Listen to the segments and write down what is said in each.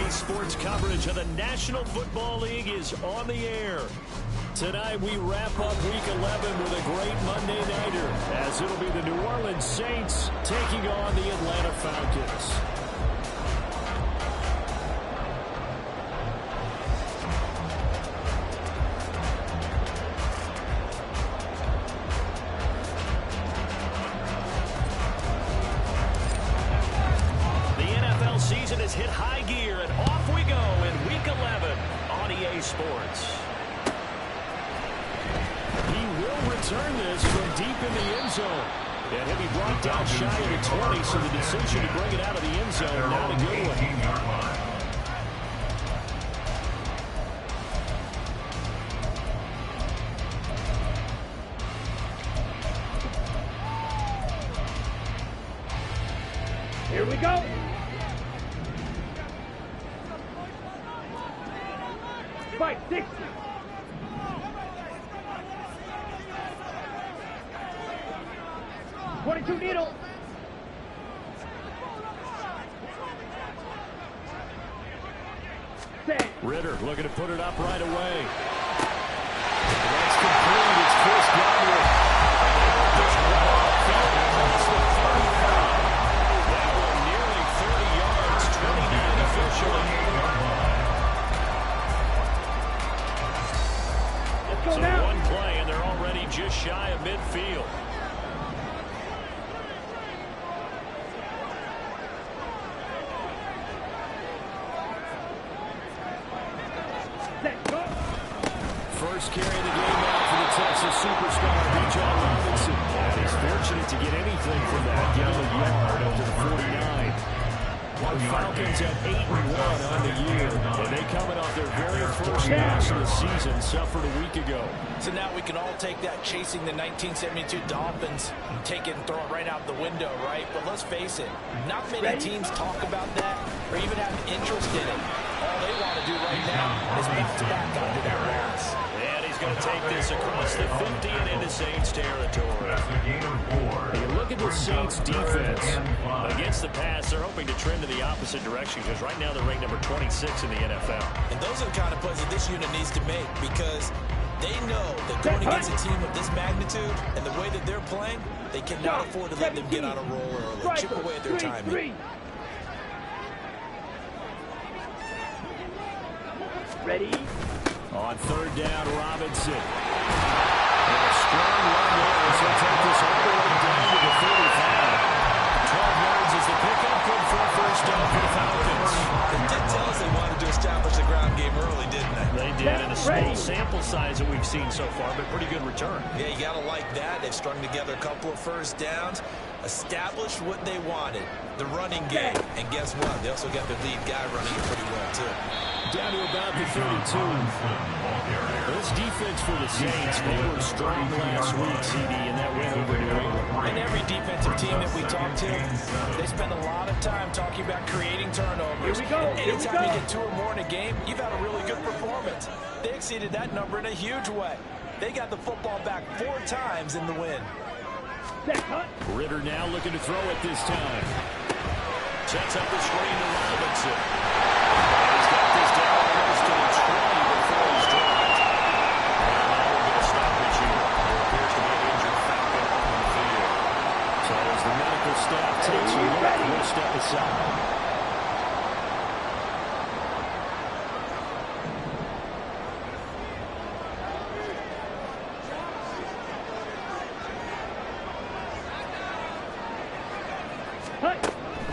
Sports coverage of the National Football League is on the air. Tonight we wrap up Week 11 with a great Monday nighter, as it'll be the New Orleans Saints taking on the Atlanta Falcons. Season has hit high gear, and off we go in Week 11 on EA Sports. He will return this from deep in the end zone. And he'll be brought down shy of the 20, so the decision to bring it out of the end zone, not a good one. Here we go. Fight 60. .22 needle. Set. Ritter looking to put it up right away. That's complete. It's Chris Godwin. Just right off field across the 35. That one nearly 30 yards, 29 officially. So one play, and they're already just shy of midfield. First carry of the game out for the Texas superstar, Bijan Robinson. And he's fortunate to get anything from that, getting a yard up to the 49. The Falcons at 8-1 on the year, and they coming off their very first loss of the season, suffered a week ago. So now we can all take that chasing the 1972 Dolphins, take it and throw it right out the window, right? But let's face it, not many teams talk about that or even have interest in it. All they want to do right now is bounce back onto that loss. And he's going to take this across the 50 and into Saints territory. You look at the Saints defense against the pass, they're hoping to trend in the opposite direction because right now they're ranked number 26 in the NFL. And those are the kind of plays that this unit needs to make because they know that going against a team of this magnitude and the way that they're playing, they cannot afford to let them get on a roll early, chip away at their timing. Ready? On third down, Robinson. And a strong run there as he'll take this all the way down to the 35. 12 yards is the pickup, good for a first down for the Falcons. They did tell us they wanted to establish the ground game early, didn't they? They did, and a small sample size that we've seen so far, but pretty good return. Yeah, you got to like that. They've strung together a couple of first downs, established what they wanted, the running game. And guess what? They also got their lead guy running it pretty well, too. Down to about the 32. This defense for the Saints, they were strong last week, CD, in that win over New England. And every defensive team that we talk to, they spend a lot of time talking about creating turnovers. Here we go. And anytime you get 2 or more in a game, you've had a really good performance. They exceeded that number in a huge way. They got the football back 4 times in the win. Ritter now looking to throw it this time. Sets up the screen to Robinson. He's got this down almost to the 20 before he's dropped. And now we're going to stop it here. There appears to be an injured Falcon on the field. So as the medical staff takes a look, we'll step aside.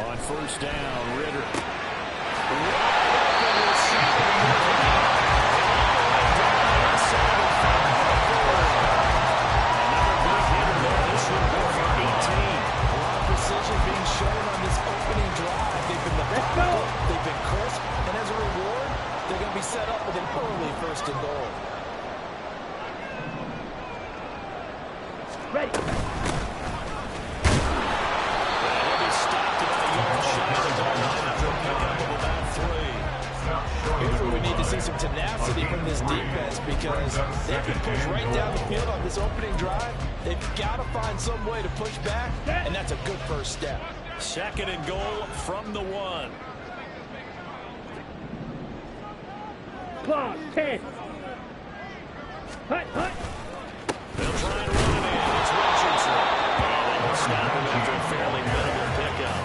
On first down, Ritter. They've been crisp, and as a reward, they're going to be set up with an early first and goal. Ready. He'll be stopped about a yard shy of the goal line after a pickup of about 3. Here's where we need to see some tenacity from this defense because they've been pushed right down the field on this opening drive. They've got to find some way to push back, and that's a good first step. Second and goal from the 1. Clock, 10. Hut, hut. They'll try and run it in. It's Richardson. And they'll stop him after a fairly minimal pickup.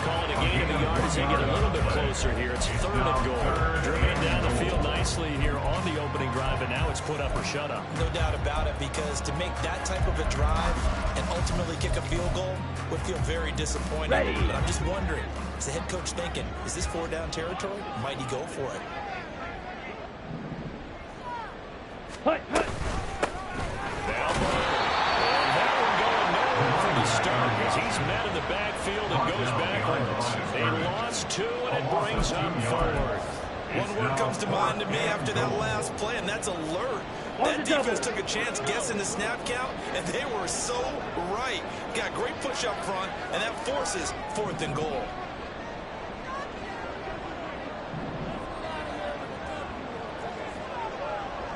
Calling a gain of a yard as they get a little bit closer here. It's third and goal. Driven down the field nicely here on the opening drive, and now it's put up or shut up. No doubt about it, because to make that type of a drive and ultimately kick a field goal would feel very disappointing. Ready. But I'm just wondering, is the head coach thinking, is this 4-down territory? Might he go for it? Hut, hut. Now and that one going nowhere from the start as he's met in the backfield and goes backwards. They lost 2, and it brings up 4th. One word comes to mind to me after that last play, and that's alert. That defense took a chance guessing the snap count, and they were so right. Got great push up front, and that forces 4th and goal.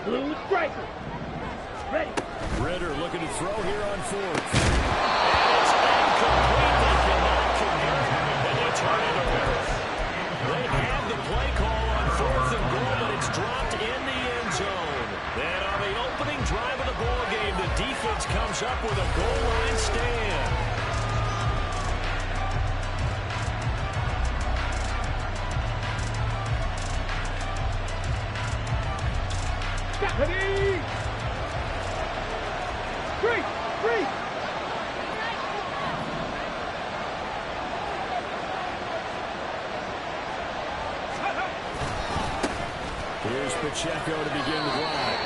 Blue striker. Ready. Ritter looking to throw here on 4th. And it's incomplete. They cannot convert, and they turn it over. They had the play call on 4th and goal, but it's dropped in the end zone. Then on the opening drive of the ball game, the defense comes up with a goal line stand. Ready. Free, free. Here's Pacheco to begin the drive.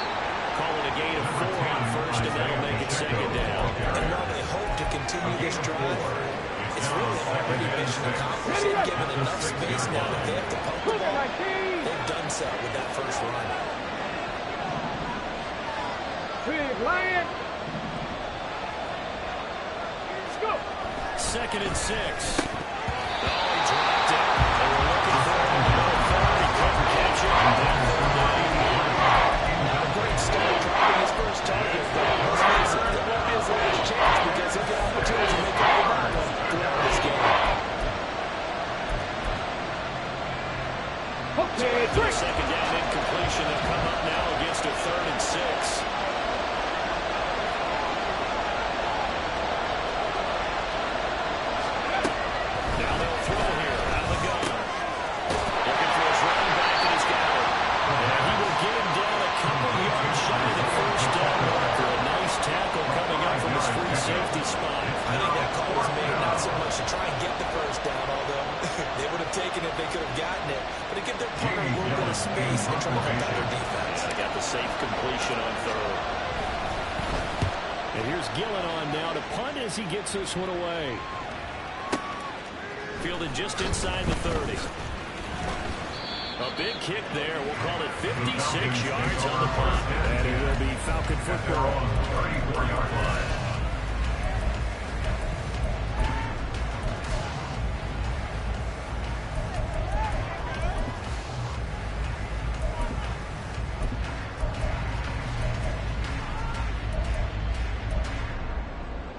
Calling a gain of 4 on first, and that'll make it second down. And while they hope to continue this drive, it's really already mission accomplished. They've given enough space now that they have to pump the ball. They've done so with that first run. Big lion. Let's go. 2nd and 6. Oh, he dropped it. They were looking for him in the middle third. He couldn't catch it. Not a great start dropping his first target, but let's face it, that won't be his last chance because he'll get opportunities to make up the ground throughout this game. Okay, Second down incompletion. They'll come up now against a 3rd and 6. Now they'll throw here out of the gun. Looking for his running back, and he's got it. And he will get him down a couple yards shy of the first down marker. A nice tackle coming up from his free safety spot. I think that call was made not so much to try and get the first down, although they would have taken it, they could have gotten it, but to give their partner a little bit of space and try to hold down their defense. They got the safe completion on 3rd. And here's Gillen on now to punt as he gets this one away. Fielded just inside the 30. A big kick there. We'll call it 56 yards on the punt. And it will be Falcon football. 34-yard line.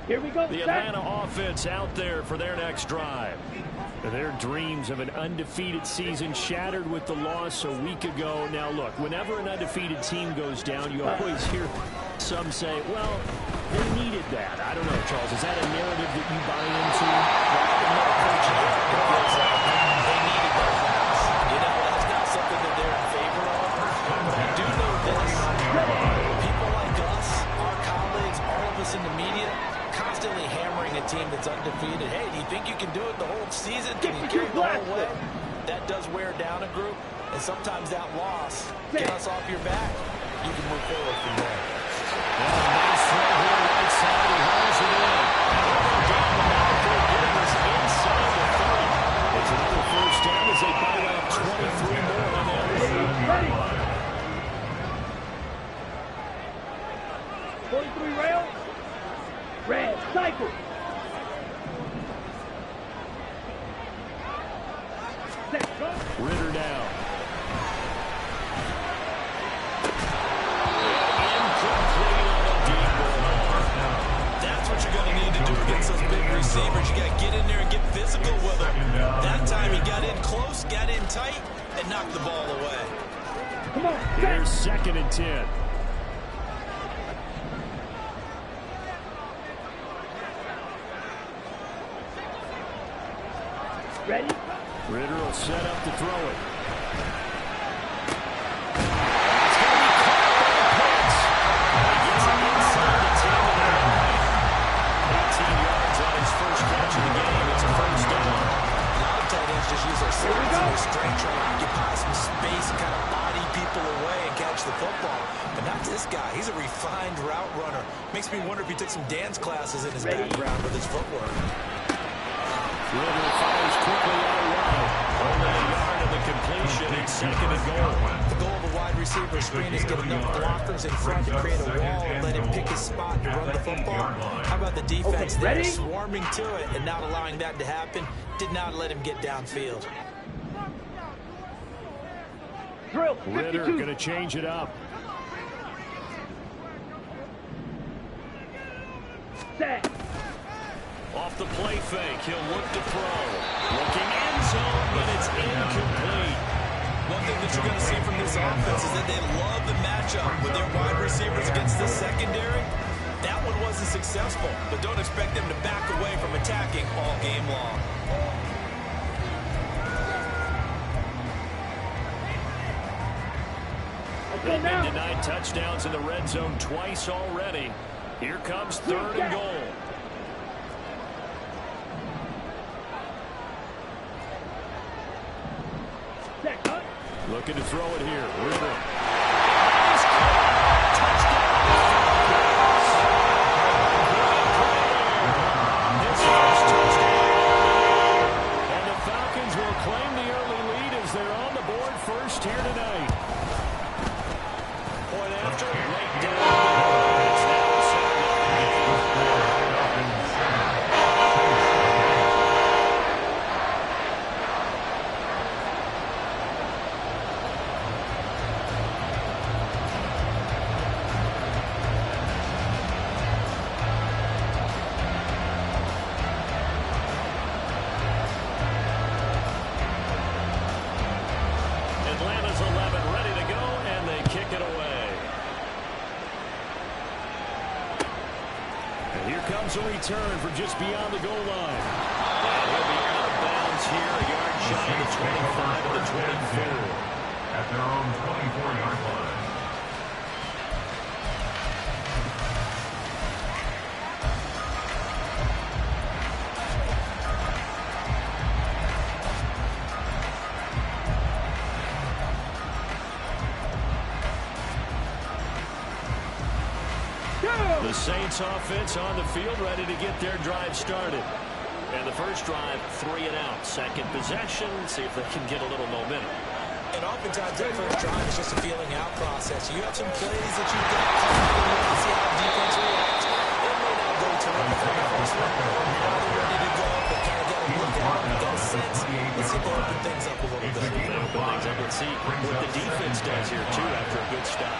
Here we go. The Atlanta offense out there for their next drive. Their dreams of an undefeated season shattered with the loss a week ago. Now, look, whenever an undefeated team goes down, you always hear some say, well, they needed that. I don't know, Charles. Is that a narrative that you buy into? They needed that pass. You know, that's not something that they're in favor of. But I do know this. People like us, our colleagues, all of us in the media, constantly hammering a team that's undefeated. Hey, do you think you can do it the whole season? Can you carry the whole way? that does wear down a group, and sometimes that loss, get us off your back, you can move forward from there. Nice throw here, right side. He hauls it in. Down the mouth, getting us inside the 30. It's another first down as they bite out 23 more on the other side. 43 rail. Red, cycle. Ritter now. That's what you're going to need to do against those big receivers. You got to get in there and get physical with them. That time he got in close, got in tight, and knocked the ball away. Come on, here's 2nd and 10. ready? Ritter will set up to throw it. Strength, trying to occupy some space and kind of body people away and catch the football. But not this guy. He's a refined route runner. Makes me wonder if he took some dance classes in his background with his footwork. Ritter fires quickly out wide. Only a yard of the completion. It's 2nd and goal. The goal of a wide receiver screen is get enough blockers in front to create a wall and let him pick his spot to run the football. How about the defense there, swarming to it and not allowing that to happen? Did not let him get downfield. Drill, Ritter going to change it up. Set. Off the play fake, he'll look to throw. Looking end zone, but it's incomplete. One thing that you're going to see from this offense is that they love the matchup with their wide receivers against the secondary. That one wasn't successful, but don't expect them to back away from attacking all game long. They've been denied touchdowns in the red zone twice already. Here comes 3rd and goal. Looking to throw it here. Ritter. His first touchdown. And the Falcons will claim the early lead as they're on the board first here tonight. Point after, right down. It's now 7. Atlanta's 11 ready to go, and they kick it away. And here comes a return from just beyond the goal line. And he'll be out of bounds here, a yard shy of the 25 to the 24. At their own 24-yard line. The Saints offense on the field, ready to get their drive started. And the first drive, 3 and out. Second possession, see if they can get a little momentum. And oftentimes that first drive is just a feeling out process. You have some plays that you've got coming to see how the defense reacts. It may not go terrific on the first one. Now they're ready to go. They kind of got to look out. They got a sense. Let's see if they open things up a little bit. Open things up. Let's see what the defense does here, too, after a good stop.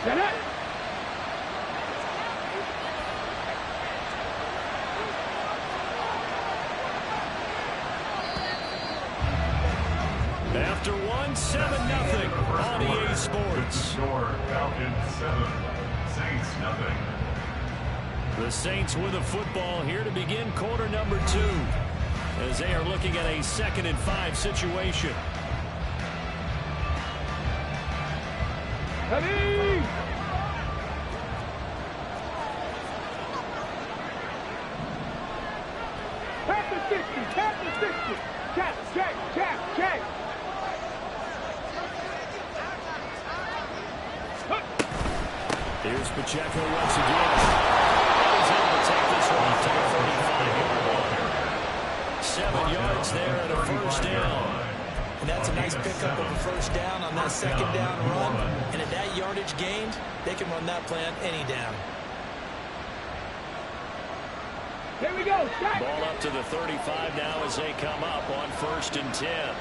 Set it. After 1, 7-0 on EA Sports. Falcons 7, Saints nothing. The Saints with a football here to begin quarter number 2, as they are looking at a 2nd and 5 situation. Ready? Tap the 60, tap the 60. Check, check, check, check. Here's Pacheco once again. He's able to take this one to the 35-yard line. 7 yards there and a first down. And that's a nice pickup of a first down on that second down run. And at that yardage gained, they can run that play on any down. Here we go, set. Ball up to the 35 now as they come up on 1st and 10.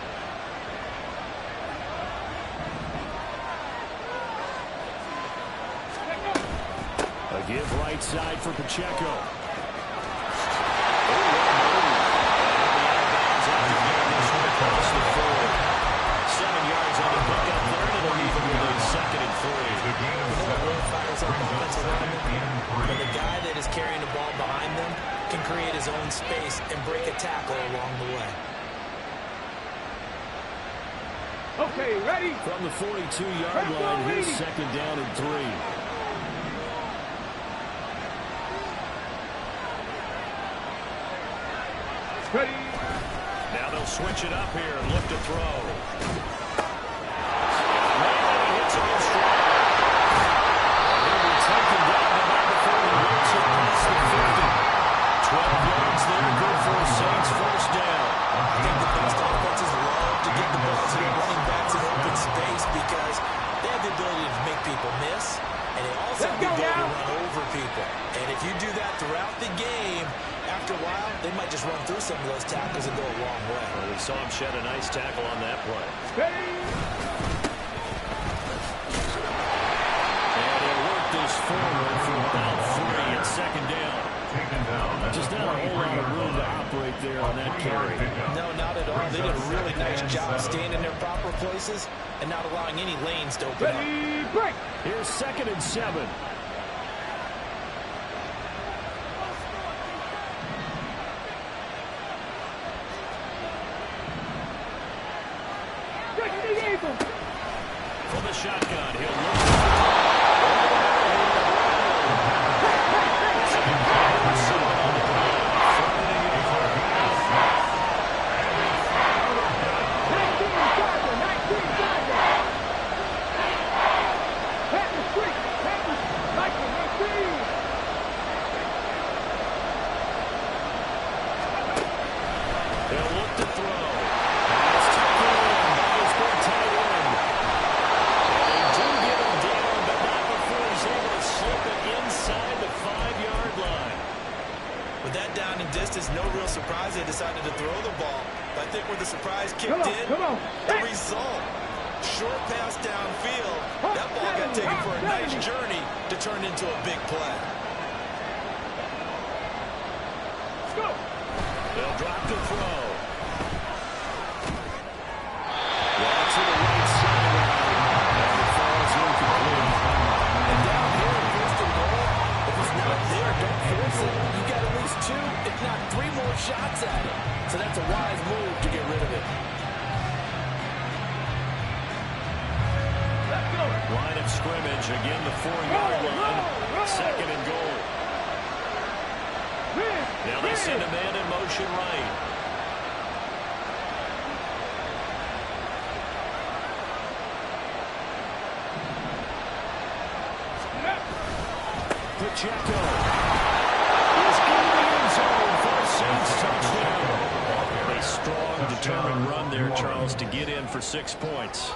A give right side for Pacheco. Across the 40. 7 yards on the pickup there, and it'll leave him with a 2nd and 3. What fires up offensive linemen? When the guy that is carrying the ball behind them can create his own space and break a tackle along the way. Okay, ready? From the 42-yard line, here's 2nd down and 3. Ready? Now they'll switch it up here and look to throw. Hits him strong. He'll be taken down about before he gets it past the 50. 12 yards there, good for a Saints first down. I think the best offenses love to get the ball to their running backs in open space because they have the ability to make people miss, and they also have the ability to run over people. And if you do that throughout the game, after a while, they might just run through some of those tackles and go a long way. Well, we saw him shed a nice tackle on that play. Ready? And he'll work this forward for about 3 at 2nd down. Just not a whole lot of room to operate there on that carry. No, not at all. They did a really nice job staying in their proper places and not allowing any lanes to open up. Ready, break. Here's 2nd and 7. From the shotgun, he'll look. They'll look to throw. It's taken in by his good tight end. They do get him down, but not before he's able to slip it inside the 5-yard line. With that down and distance, no real surprise they decided to throw the ball. But I think where the surprise kicked in, the result. Short pass downfield. That ball got taken for a nice journey to turn into a big play. They'll drop the throw. Right to the right sideline. And it falls incomplete. And down here in 1st and goal, if it's not there, don't force it. You got at least 2, if not 3 more shots at it. So that's a wise move to get rid of it. Line of scrimmage, again the 4-yard line. 2nd and goal. Now they send a man in motion right. Pacheco is in the end zone for a Saints touchdown. A strong, determined run there, Charles, to get in for 6 points.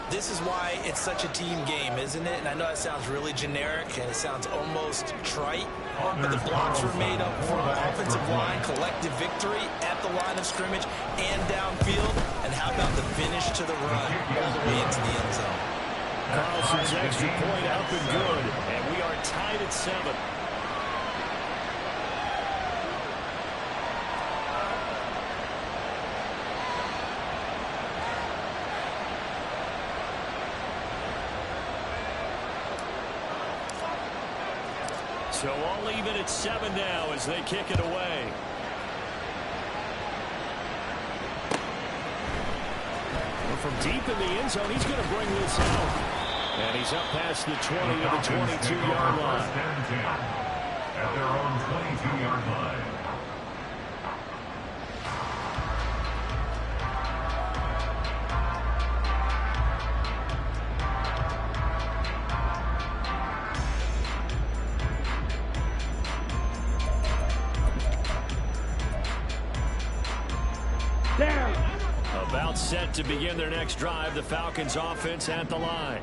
This is why it's such a team game, isn't it? And I know that sounds really generic and it sounds almost trite, but the blocks were made up from offensive line, collective victory at the line of scrimmage and downfield. And how about the finish to the run all the way into the end zone? Carlson's extra point up and good, and we are tied at 7. So all even at 7 now as they kick it away. From deep in the end zone, he's going to bring this out. And he's up past the 20 to the Falcons 22-yard line. First and 10 at their own 22-yard line. About set to begin their next drive, the Falcons offense at the line.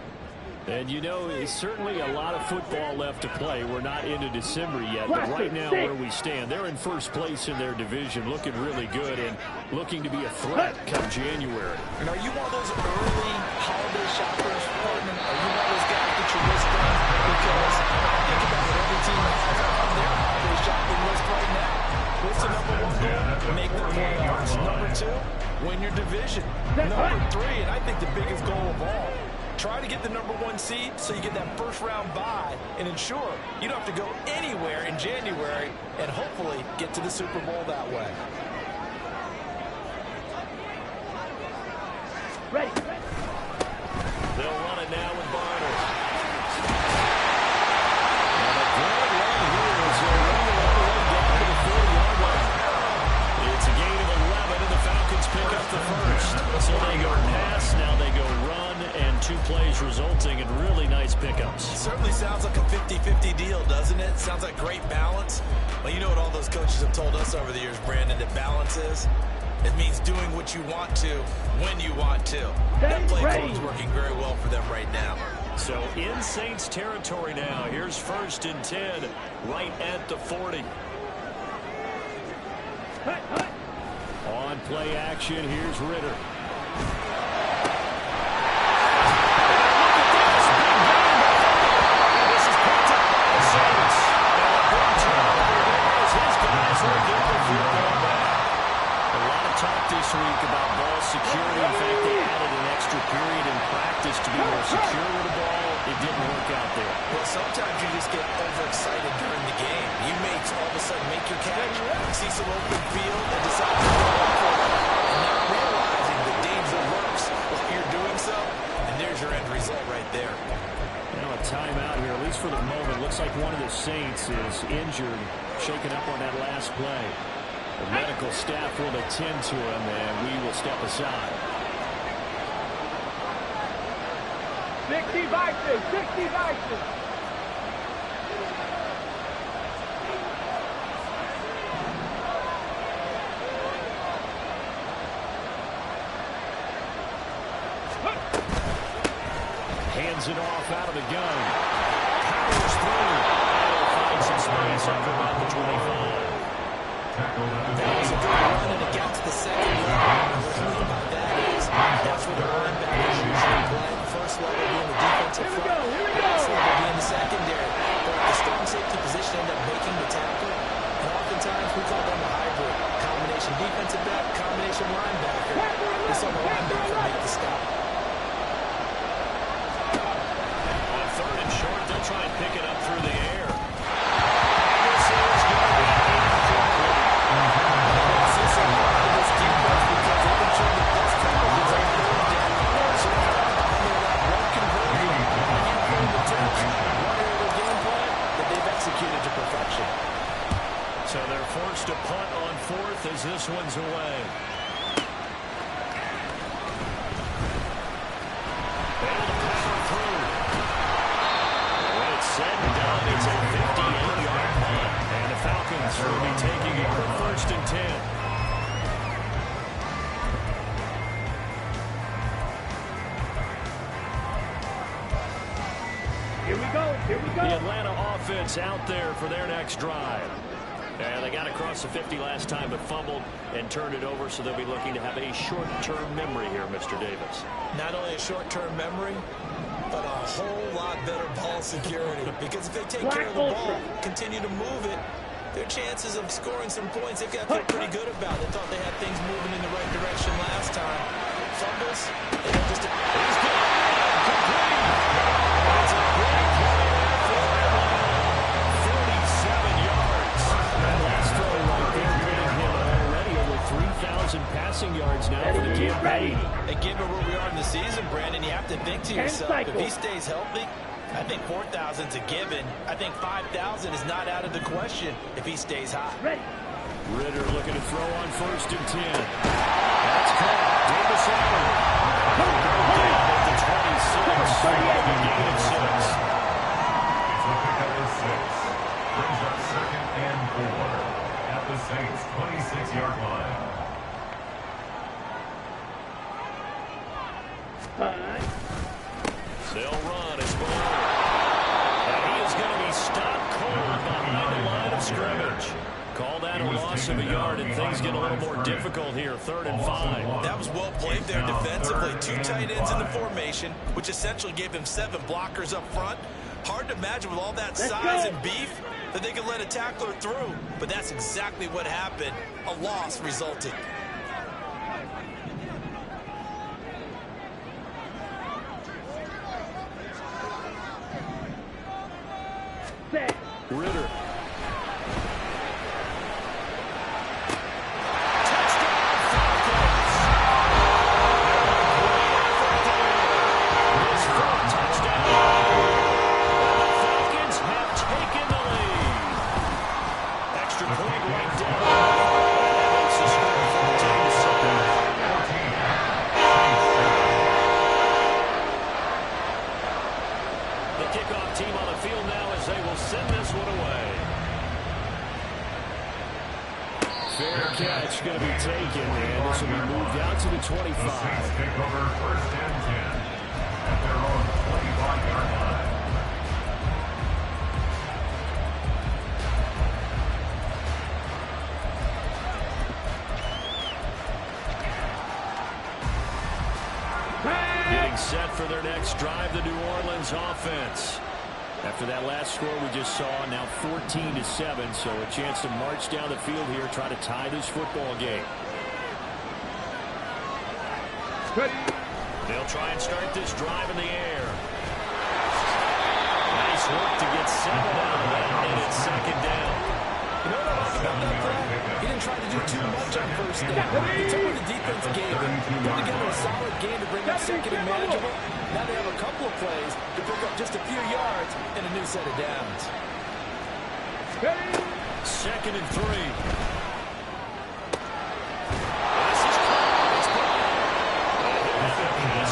And you know, it's certainly a lot of football left to play. We're not into December yet, but right now where we stand, they're in first place in their division, looking really good and looking to be a threat come January. And are you one of those early holiday shoppers, Portman? Are you one of those guys that you list down? Because I think about what every team has on their holiday shopping list right now. What's the number one goal? Make the playoffs. Number two, win your division. Number three, and I think the biggest goal of all, try to get the number one seed so you get that first round bye and ensure you don't have to go anywhere in January and hopefully get to the Super Bowl that way. Ready. They'll run it now with Barnes. And a great run here as they'll run it all the way down to the 40-yard line. It's a gain of 11, and the Falcons pick up the first. So they go pass, now they go run, and 2 plays resulting in really nice pickups. It certainly sounds like a 50-50 deal, doesn't it? Sounds like great balance. Well, you know what all those coaches have told us over the years, Brandon, that balance is? It means doing what you want to when you want to. That play call is working very well for them right now. So in Saints territory now. Here's 1st and 10 right at the 40. On play action, here's Ritter. This is picked up by the Saints. And a big turnover there as his guys will get the football back. A lot of talk this week about ball security. In fact, they added an extra period in practice to be more secure with the ball. It didn't work out there. Well, sometimes you just get overexcited during the game. You may all of a sudden make your catch, see some open field, and decide to go for it. And not realizing the danger lurks while you're doing so. And there's your end result right there. Now a timeout here, at least for the moment. Looks like one of the Saints is injured, shaken up on that last play. The medical staff will attend to him, and we will step aside. 60 Vikings, 60 Vikings. Hands it off out of the gun. Powers through. He'll find some space up about the 25. That was a good run, and it got to the second level. What I mean by that is that's where the linebackers usually play. First level being the defensive front, last level being the secondary. But the strong safety position ended up making the tackle, and oftentimes we call them a hybrid. Combination defensive back, combination linebacker. We saw the linebacker make the stop. On 3rd and short, they'll try and pick it up through the air. Executed to perfection. So they're forced to punt on 4th as this one's away. Able to power through. When it's said and done, it's a 58-yard punt. And the Falcons will be taking it for 1st and 10. Here we go, here we go. The Atlanta offense out there for their next drive. And they got across the 50 last time but fumbled and turned it over, so they'll be looking to have a short-term memory here, Mr. Davis. Not only a short-term memory, but a whole lot better ball security. Because if they take care of the ball, continue to move it, their chances of scoring some points, they've got to feel pretty good about it. They thought they had things moving in the right direction last time. Fumbles, and then just he's good. Complete. It's a great play there for Atlanta. 47 yards. That last throw right there getting him already over 3,000 passing yards yards now for the campaign. And given where we are in the season, Brandon, you have to think to yourself, if he stays healthy, I think 4,000's a given. I think 5,000 is not out of the question if he stays hot. Ritter looking to throw on 1st and 10. That's caught. Davis Allen. Down at the 26. The gain of 6. It's a pickup of 6. Brings up 2nd and 4 at the Saints' 26-yard line. They'll run as well. And he is going to be stopped cold behind the line of scrimmage. Call that a loss of a yard, and things get a little more difficult here. 3rd and 5. That was well played there defensively. 2 tight ends in the formation, which essentially gave them 7 blockers up front. Hard to imagine with all that size and beef that they could let a tackler through. But that's exactly what happened. A loss resulted. Ritter. Catch going to be taken, and this will be moved out to the 25. The Saints take over 1st and 10 at their own 25-yard line. Getting set for their next drive, the New Orleans offense. After that last score we just saw, now 14-7, so a chance to march down the field here, try to tie this football game. They'll try and start this drive in the air. Nice work to get 7 out of that, and it's 2nd down. You know what I like about that play? He didn't try to do too much on 1st down. He took what the defense gave him, put together a solid game to bring up 2nd and manageable. Now they have a couple of plays to pick up just a few yards and a new set of downs. 2nd and 3.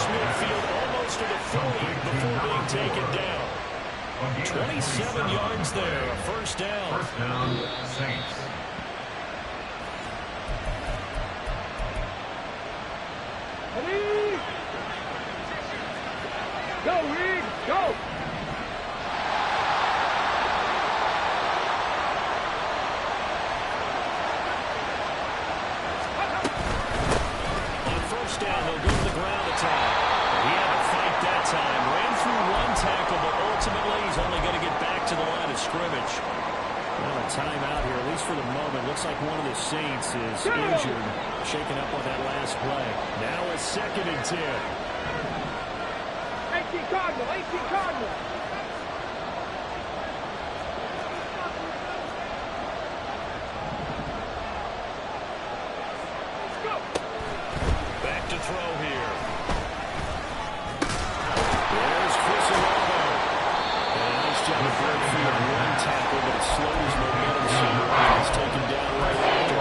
Midfield almost to the 40 before being taken down. 27 yards there, a 1st down. 1st down, Saints. Go, Reed, go! On 1st down, they'll go to the ground attack. He had to fight that time. Ran through 1 tackle, but ultimately he's only going to get back to the line of scrimmage. Well, a timeout here, at least for the moment. Looks like one of the Saints is injured, shaken up on that last play. Now a 2nd and 10. 18 Cardinal, 18 Cardinal. Back to throw here. There's Chris Olave. And a nice job of breaking through 1 tackle, but it slows momentum somewhat. He's taken down right after.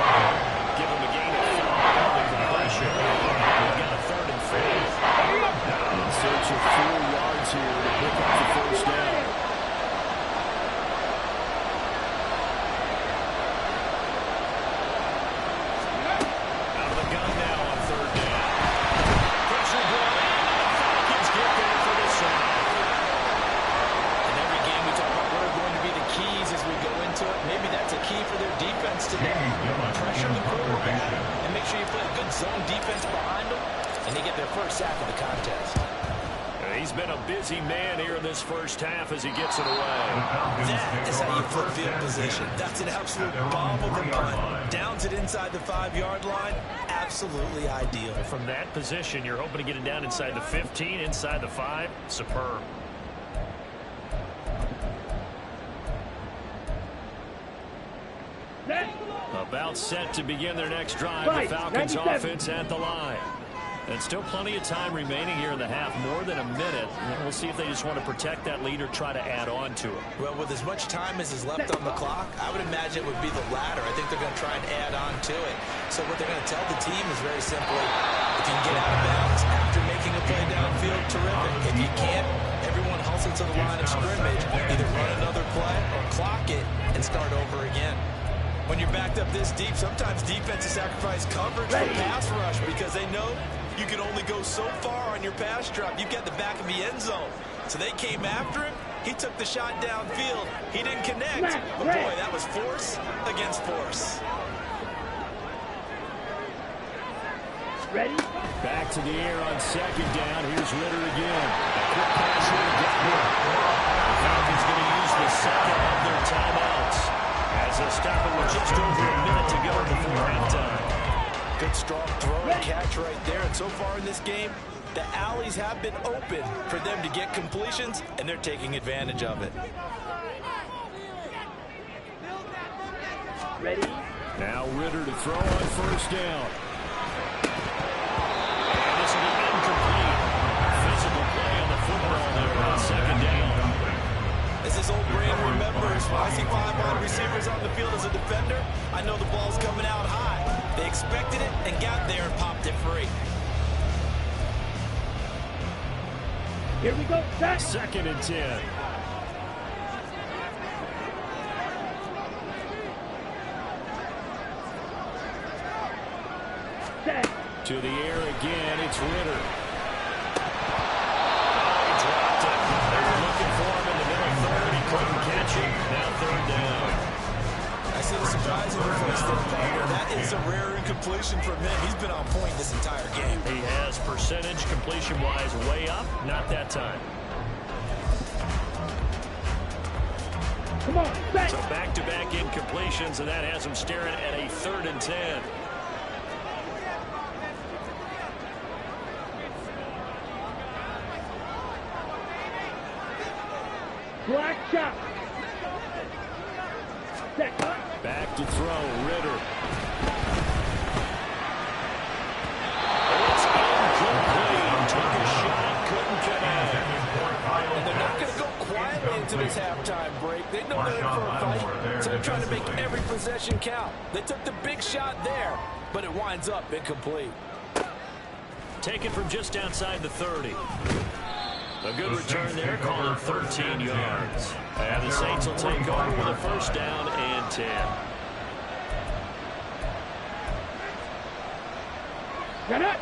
Give him a gain of 5 on the completion. They've got a 3rd and 4. In search of 4 yards here to pick up the 1st down. Out of the gun now on 3rd down. Pressure brought in, and the Falcons get there for the sack. In every game we talk about what are going to be the keys as we go into it. Maybe that's a key for their defense today. Pressure the quarterback and make sure you play a good zone defense behind them, and they get their 1st sack of the contest. He's been a busy man here in this 1st half as he gets it away. That is how you flip field position. That's an absolute bomb of a punt. Downs it inside the 5-yard line. Absolutely ideal. From that position, you're hoping to get it down inside the 15, inside the 5. Superb. About set to begin their next drive. The Falcons offense at the line. And still plenty of time remaining here in the half, more than a minute. We'll see if they just want to protect that lead or try to add on to it. Well, with as much time as is left on the clock, I would imagine it would be the latter. I think they're going to try and add on to it. So what they're going to tell the team is very simply, if you can get out of bounds after making a play downfield, terrific. If you can't, everyone hustle to the line of scrimmage, either run another play or clock it and start over again. When you're backed up this deep, sometimes defenses sacrifice coverage for pass rush because they know you can only go so far on your pass drop. You've got the back of the end zone. So they came after him. He took the shot downfield. He didn't connect. But boy, that was force against force. Ready? Back to the air on second down. Here's Ritter again. A quick pass here to get him. The Falcons going to use the second of their timeouts as they stop it with just over a minute to go before halftime. Good strong throw and catch right there. And so far in this game, the alleys have been open for them to get completions, and they're taking advantage of it. Ready? Now Ritter to throw on first down. And this will be incomplete. Physical play on the football there on second down. As this old brain remembers, when I see 5 wide receivers on the field as a defender, I know the ball's coming out high. They expected it and got there and popped it free. Here we go. Set. Second and 10. Set. To the air again, it's Ritter. He dropped it. They were looking for him in the middle third. He couldn't catch him. Now third down. I see the surprising reverse there, partner. That is a rare incompletion from him. He's been on point this entire game. He has percentage completion-wise way up. Not that time. Come on. Set. So back-to-back incompletions, and that has him staring at a 3rd and 10. Black shot. Set. Back to throw, Ritter. It's incomplete. Took a shot, couldn't connect. And they're not going to go quietly into this halftime break. They know they're in for a fight, so they're trying to make every possession count. They took the big shot there, but it winds up incomplete. Taken from just outside the 30. A good return there, calling 13 yards. And the Saints will take over with a first down and 10.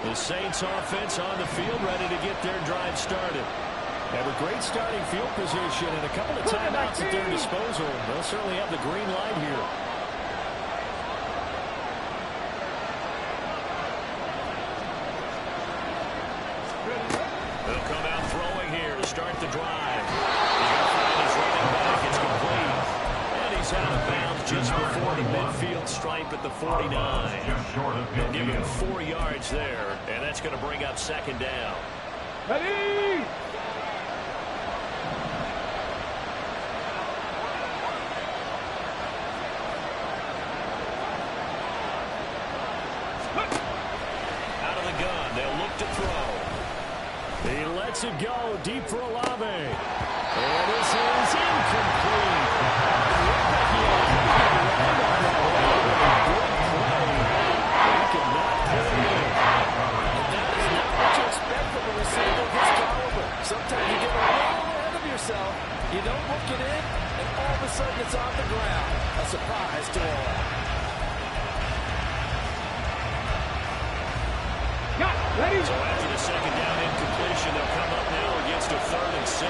The Saints offense on the field, ready to get their drive started. Have a great starting field position and a couple of timeouts at their disposal. They'll certainly have the green light here. They'll come out throwing here to start the drive. He's running back. It's complete. And he's out of bounds just before the midfield stripe at the 49. They'll give him 4 yards there, and that's going to bring up second down. Ready? Out of the gun, they'll look to throw. He lets it go deep for Olave. And this is incomplete. He cannot put it in. And that is not what you expect from a receiver of his caliber. Sometimes you get a little ahead of yourself, you don't look it in, and all of a sudden it's on the ground. A surprise to all. Ready? So after the second down incompletion, they'll come up now against a 3rd and 6.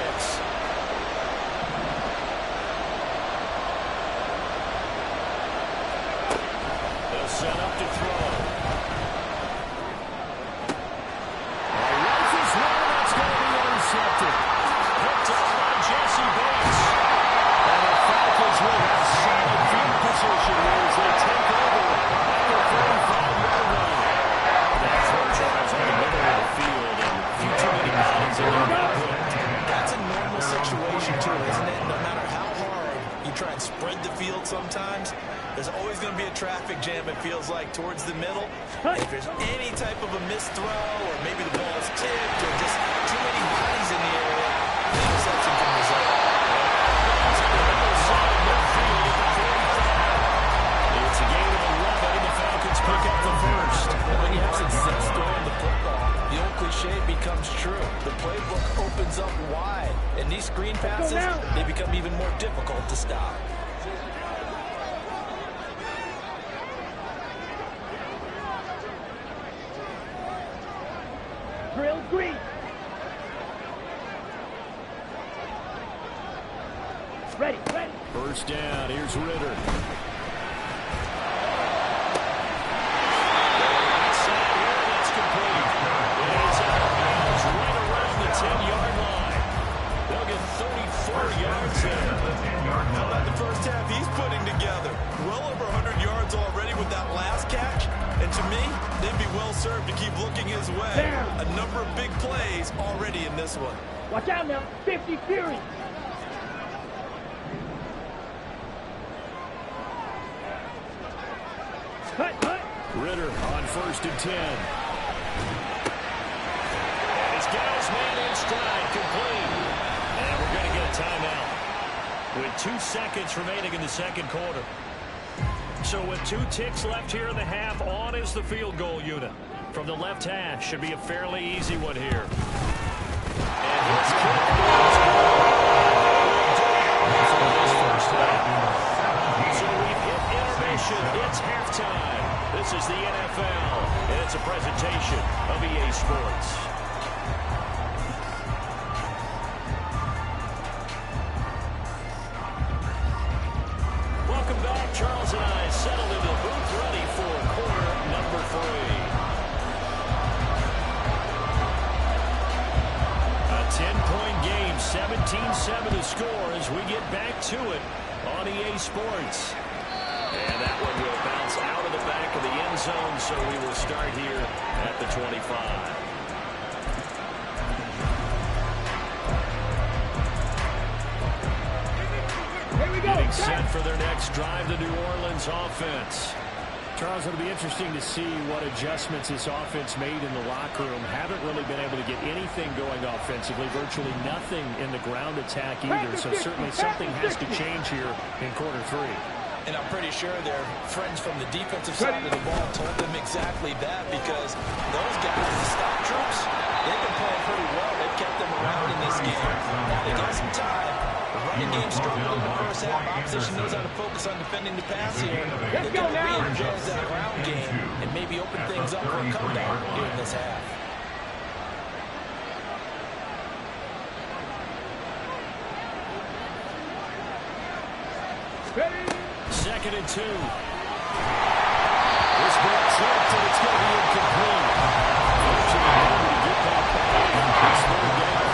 They'll set up to throw. Rifles one, that's going to be intercepted. Picked up by Jesse Bates. And the Falcons will have solid field position here as they take over at the 35-yard line. That throw drives in the middle of the field, and a few too many bodies in there got hooked. That's a normal situation, too, isn't it? No matter how hard you try and spread the field sometimes, there's always going to be a traffic jam, it feels like, towards the middle. And if there's any type of a missed throw, or maybe the ball's tipped, or just too many bodies in the area, the interception can result. It's a game of 11, and the Falcons pick up the first. When you have success throwing the football, the old cliche becomes true. The playbook opens up wide, and these screen passes, they become even more difficult to stop. Drill green. Ready, ready. First down, here's Ritter. That's complete. It's out of bounds right around the 10-yard line. They'll get 34 yards there. How about the first half he's putting together? Well over 100 yards already with that last catch. And to me, they'd be well served to keep looking his way. A number of big plays already in this one. Watch out now. 50 Fury. Cut, cut. Ritter on 1st and 10. And he's got his man in stride, complete. And we're going to get a timeout with 2 seconds remaining in the second quarter. So with 2 ticks left here in the half, on is the field goal unit. From the left hash, should be a fairly easy one here. And his kick is good. So we've hit intermission. It's halftime. This is the NFL, and it's a presentation of EA Sports. Welcome back. Charles and I settled into the booth, ready for quarter number 3. A 10-point game, 17-7 to score as we get back to it on EA Sports. And that one will bounce out of the back of the end zone, so we will start here at the 25. Getting set for their next drive, the New Orleans offense. Charles, it'll be interesting to see what adjustments this offense made in the locker room. Haven't really been able to get anything going offensively, virtually nothing in the ground attack either. So certainly something has to change here in quarter 3. And I'm pretty sure their friends from the defensive side of the ball told them exactly that, because those guys, the stop troops, they've been playing pretty well. They've kept them around in this game. Now they got some time. The running game struggled in the first half. Opposition knows how to focus on defending the pass here. They've got to re-energize that ground game and maybe open things up for a comeback here in this half. Ready. 2nd and 2. This ball tripped, and it's going to be incomplete. Fortunately, able to get that back in this 3rd down.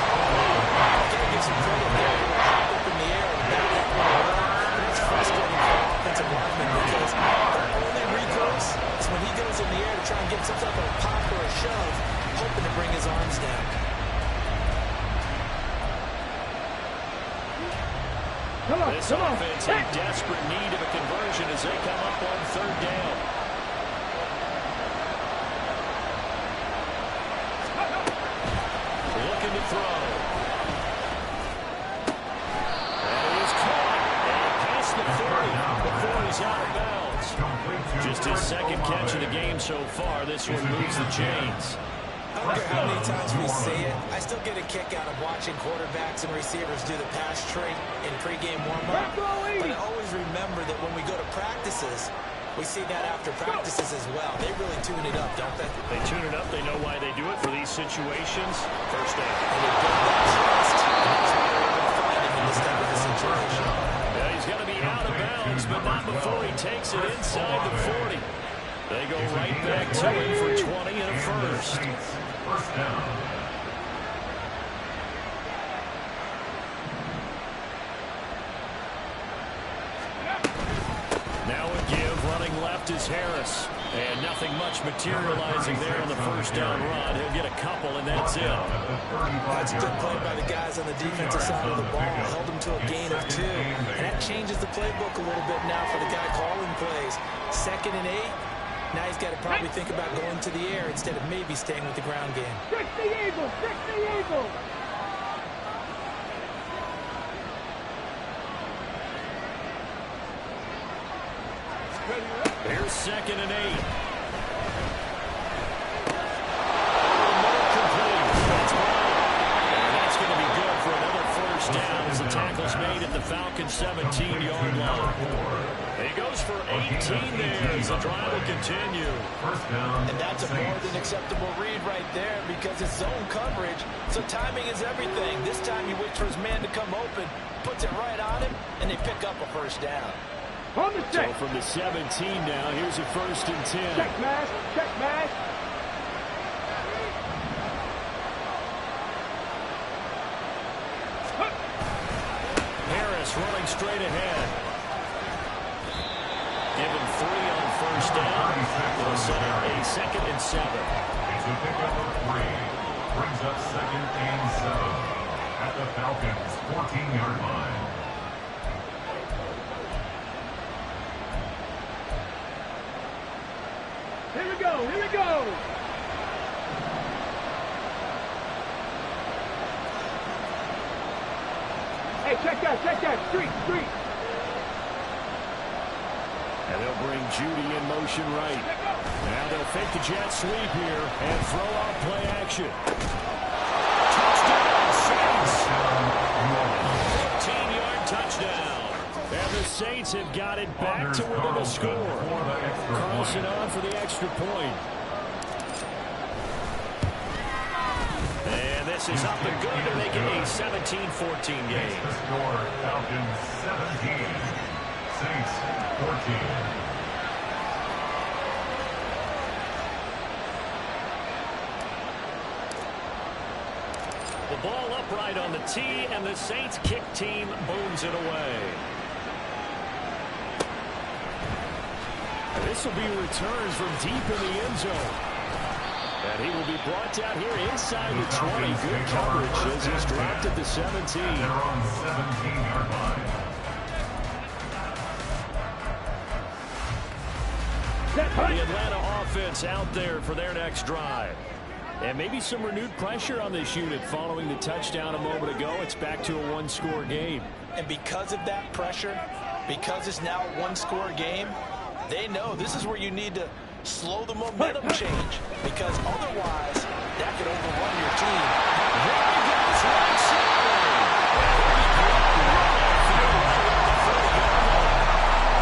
Gotta give some credit there. Hop up in the air and back that one around. It's frustrating for the offensive lineman because their only recourse is when he goes in the air to try and get some type of a pop or a shove, hoping to bring his arms down. This offense in desperate need of a conversion as they come up on 3rd down. Looking to throw. And he is caught. And past the 40 before he's out of bounds. Just his 2nd catch of the game so far. This one moves the chains. I don't care how many times we see it, I still get a kick out of watching quarterbacks and receivers do the pass tree in pregame warm-up. But I always remember that when we go to practices, we see that after practices as well. They really tune it up, don't they? They tune it up. They know why they do it for these situations. First down. And they build that trust. And that's what they're able to find him in this type of a situation. Yeah, he's going to be out of bounds, but not before he takes it inside the 40. They go right back to him for 20 and a first. First down. Now a give, running left is is Harris. And nothing much materializing there on the first down run. He'll get a couple, and that's it. That's a good play by the guys on the defensive side of the ball. Held him to a gain of 2. And that changes the playbook a little bit now for the guy calling plays. 2nd and 8. Now he's got to probably think about going to the air instead of maybe staying with the ground game. Trick the Eagle! Trick the Eagle! Here's 2nd and 8. And that's going to be good for another first down as the tackle's made at the Falcons' 17-yard line. He goes for 18 there as the drive will continue. And that's a more than acceptable read right there because it's zone coverage, so timing is everything. This time he waits for his man to come open, puts it right on him, and they pick up a first down. On the So check. from the 17 now, here's a 1st and 10. Check mash. Check mash. Harris running straight ahead. Given 3 on first down. They'll set up a 2nd and 7. It's a pickup of 3. Brings up 2nd and 7 at the Falcons' 14-yard line. Here we go. Here we go. Hey, check that. Check that. Street. Street. And they'll bring Judy in motion right. Now they'll fake the jet sweep here and throw out play action. Touchdown, Saints! 15-yard touchdown. And the Saints have got it back to within a score. Carlson on for the extra point. And this is up and good to make it a 17-14 game. The score, Falcons 17, Saints 14. The ball upright on the tee, and the Saints kick team booms it away. This will be returns from deep in the end zone. And he will be brought down here inside the 20. Good coverage as he's dropped at the 17. They're on 17-yard line. The Atlanta offense out there for their next drive. And maybe some renewed pressure on this unit following the touchdown a moment ago. It's back to a one-score game. And because of that pressure, because it's now a one-score game, they know this is where you need to slow the momentum change, because otherwise that could overrun your team. There he goes, right side.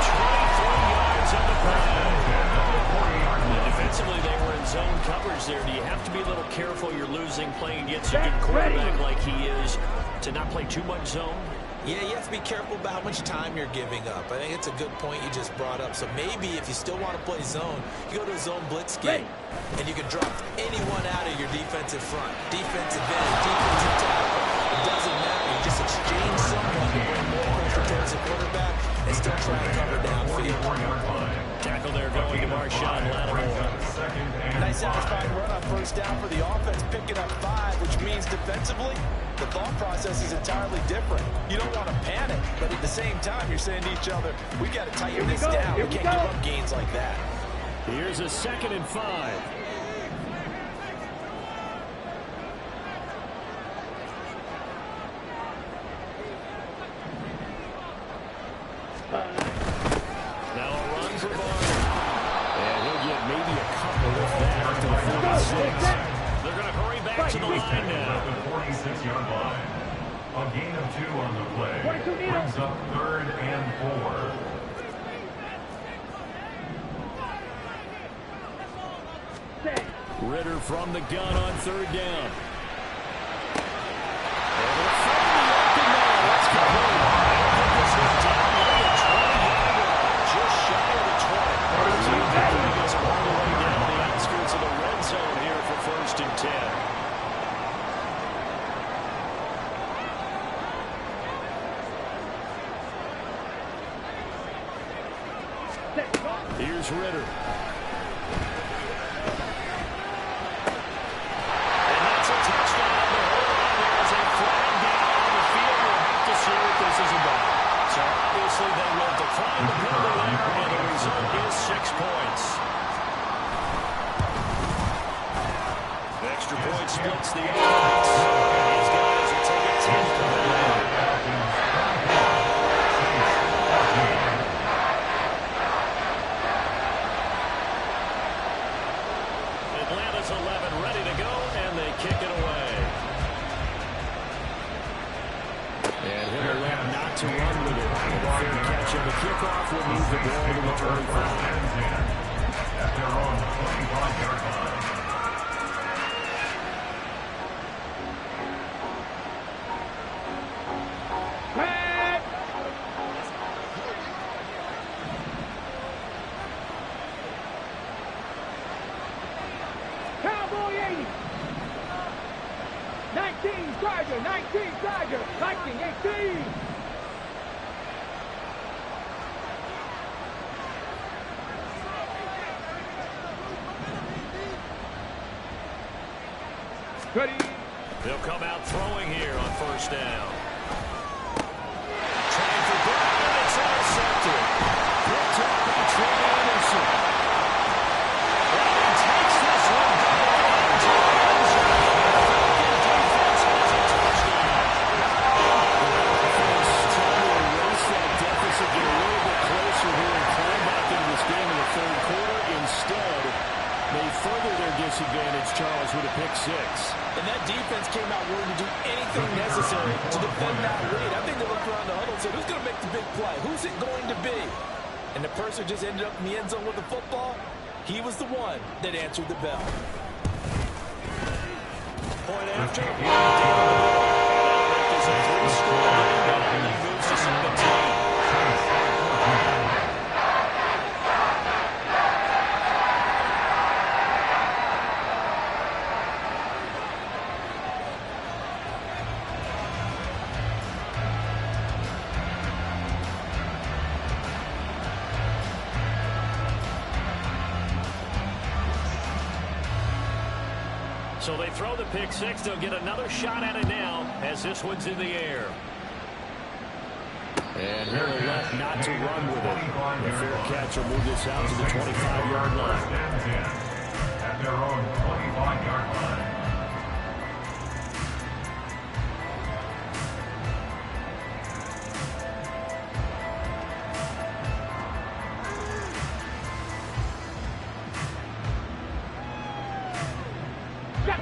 23 yards on the play. And defensively, they were in zone coverage there. Do you have to be a little careful you're losing playing against a good quarterback like he is to not play too much zone? Yeah, you have to be careful about how much time you're giving up. I think it's a good point you just brought up. So maybe if you still want to play zone, you go to a zone blitz scheme, and you can drop anyone out of your defensive front, defensive end, defensive tackle. It doesn't matter. You just exchange someone to bring more pressure towards the quarterback and still try to cover downfield. Tackle there going to Marshawn Lattimore. Nice satisfying run on first down for the offense, picking up 5, which means defensively, the thought process is entirely different. You don't want to panic, but at the same time, you're saying to each other, we got to tighten this down. We can't give up gains like that. Here's a 2nd and 5. Now a run for Barner. And he'll get maybe a couple with that up to the 46. They're going to hurry back to the line now. The 46-yard line. A gain of 2 on the play. Brings up 3rd and 4. Ritter from the gun on 3rd down. And they'll find the open man. That's complete. This is down near the 20-yard line. Just shy of the 20. Bringing us all the way down the outskirts of the red zone here for 1st and 10. Here's Ritter. 6 points. Extra point splits the offense. These guys will take a 10-point lead. Atlanta's 11 ready to go, and they kick it away. And he'll elect not to run with it. The fair catch on the kickoff will move the ball to the 25. At their own 25-yard line. Cowboy 80. 19 Tiger, 19 Tiger, Viking 18. Ready. They'll come out throwing here on first down. Trying for Brown, it's intercepted. Picked up by Trey Anderson. Brown takes this one down into the end zone. Defense has a touchdown. Offense trying to erase that deficit, get a little bit closer here and climb back into this game in the third quarter. Instead, they further their disadvantage, Charles, with a pick six. And that defense came out willing to do anything necessary to defend that lead. I think they looked around the huddle and said, who's going to make the big play? Who's it going to be? And the person who just ended up in the end zone with the football, he was the one that answered the bell. Point after. That is a three-score game, and he moves to 17. So they throw the pick six. They'll get another shot at it now as this one's in the air. And he'll elect not to run with it. The fair catch will move this out to the 25-yard line. At their own 25-yard line.